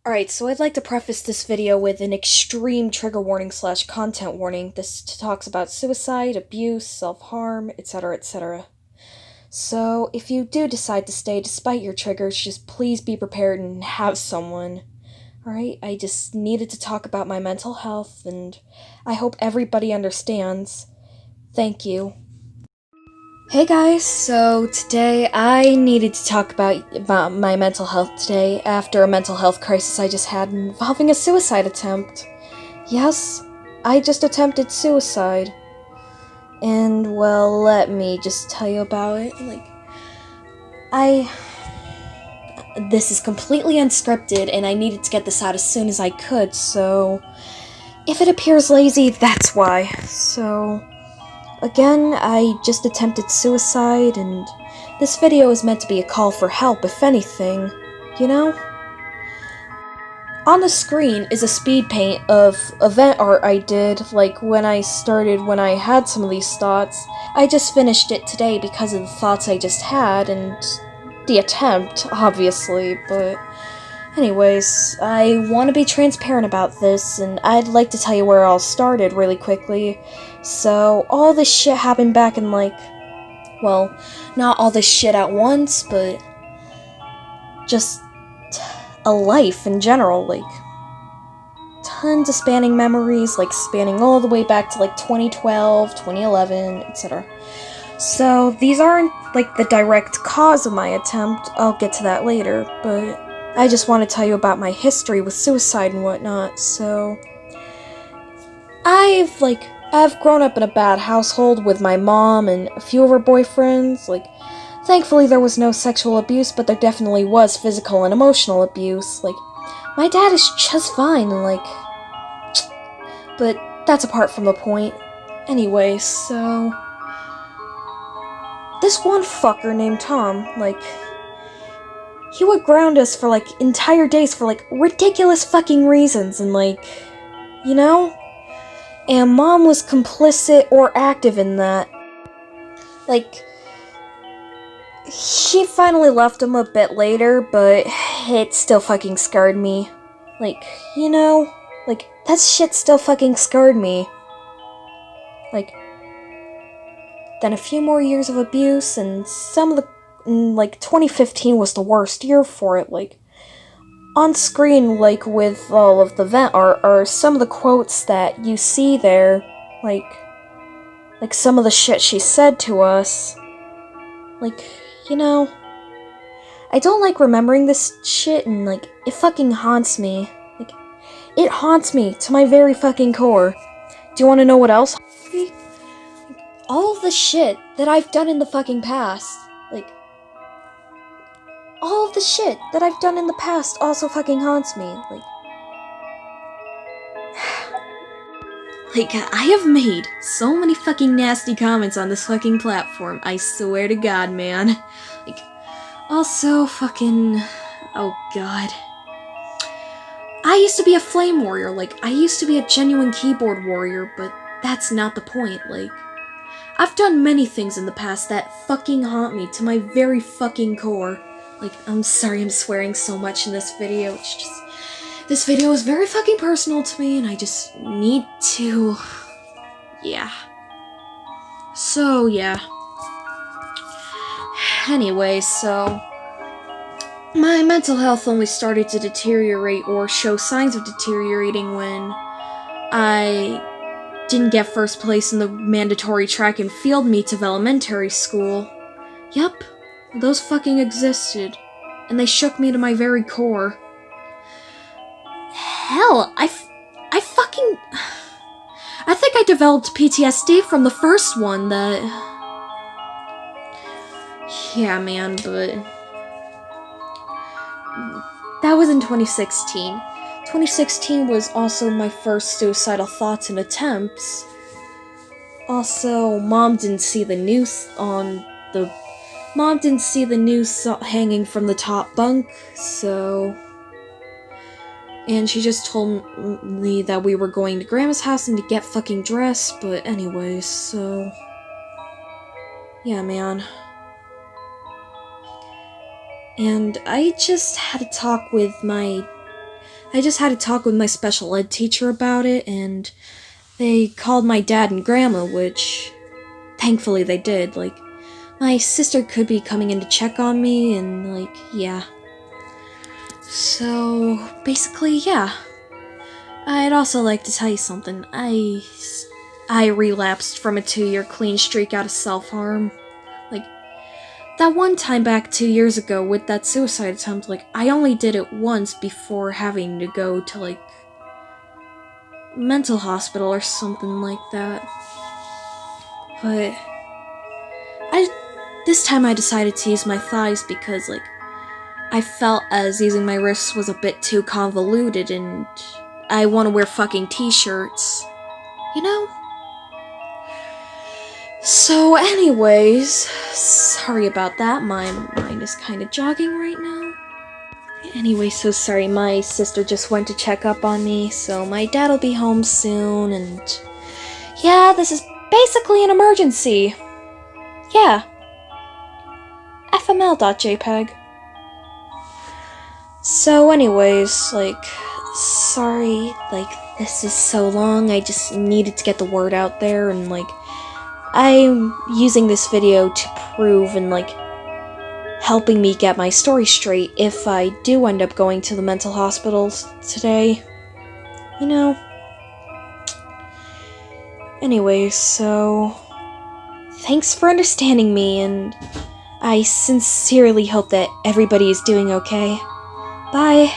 Alright, so I'd like to preface this video with an extreme trigger warning slash content warning. This talks about suicide, abuse, self-harm, etc., etc. So, if you do decide to stay despite your triggers, just please be prepared and have someone. Alright, I just needed to talk about my mental health, and I hope everybody understands. Thank you. Hey guys, so today I needed to talk about my mental health today after a mental health crisis I just had involving a suicide attempt. Yes, I just attempted suicide. And well, let me just tell you about it. This is completely unscripted and I needed to get this out as soon as I could, so if it appears lazy, that's why. So again, I just attempted suicide, and this video is meant to be a call for help, if anything, you know? On the screen is a speed paint of event art I did, when I had some of these thoughts. I just finished it today because of the thoughts I just had, and the attempt, obviously, but anyways, I want to be transparent about this, and I'd like to tell you where it all started really quickly. So, all this shit happened back in, well, not all this shit at once, but just a life in general, tons of spanning memories, spanning all the way back to, 2012, 2011, etc. So, these aren't, the direct cause of my attempt, I'll get to that later, but I just want to tell you about my history with suicide and whatnot. So, I've grown up in a bad household with my mom and a few of her boyfriends. Thankfully there was no sexual abuse, but there definitely was physical and emotional abuse. My dad is just fine, but that's apart from the point. Anyway, so this one fucker named Tom, he would ground us for, entire days for, ridiculous fucking reasons, and, you know? And Mom was complicit or active in that. She finally left him a bit later, but it still fucking scarred me. That shit still fucking scarred me. Then a few more years of abuse, and 2015 was the worst year for it, on screen, with all of the vent art, are some of the quotes that you see there, some of the shit she said to us. I don't like remembering this shit, and, it fucking haunts me. It haunts me to my very fucking core. Do you want to know what else haunts me? All of the shit that I've done in the fucking past. All of the shit that I've done in the past also fucking haunts me. I have made so many fucking nasty comments on this fucking platform, I swear to God, man. Also, oh god. I used to be a flame warrior, I used to be a genuine keyboard warrior, but that's not the point, I've done many things in the past that fucking haunt me to my very fucking core. I'm sorry I'm swearing so much in this video, it's just... This video is very fucking personal to me, and I just need to... Yeah. So, yeah. Anyway, so... My mental health only started to deteriorate or show signs of deteriorating when I didn't get first place in the mandatory track and field meets of elementary school. Yep, those fucking existed, and they shook me to my very core. Hell, I think I developed PTSD from the first one that... Yeah, man, but... That was in 2016. 2016 was also my first suicidal thoughts and attempts. Also, Mom didn't see the noose hanging from the top bunk, so... And she just told me that we were going to Grandma's house and to get fucking dressed, but anyways, so... Yeah, man. And I just had a talk with my I just had to talk with my special ed teacher about it, and they called my dad and grandma, which thankfully they did. Like, my sister could be coming in to check on me, and like, yeah. So, basically, yeah. I'd also like to tell you something. I relapsed from a 2-year clean streak out of self-harm. Like, that one time back 2 years ago with that suicide attempt, like, I only did it once before having to go to, like, mental hospital or something like that. But this time I decided to use my thighs because, like, I felt as using my wrists was a bit too convoluted, and I want to wear fucking t-shirts. You know? So anyways, sorry about that. My mind is kind of jogging right now. Anyway, so sorry, my sister just went to check up on me, so my dad'll be home soon, and yeah, this is basically an emergency. Yeah. fml.jpg. So anyways, like, sorry, like, this is so long, I just needed to get the word out there, and like, I'm using this video to prove and like, helping me get my story straight if I do end up going to the mental hospitals today. You know? Anyway, so thanks for understanding me, and I sincerely hope that everybody is doing okay. Bye.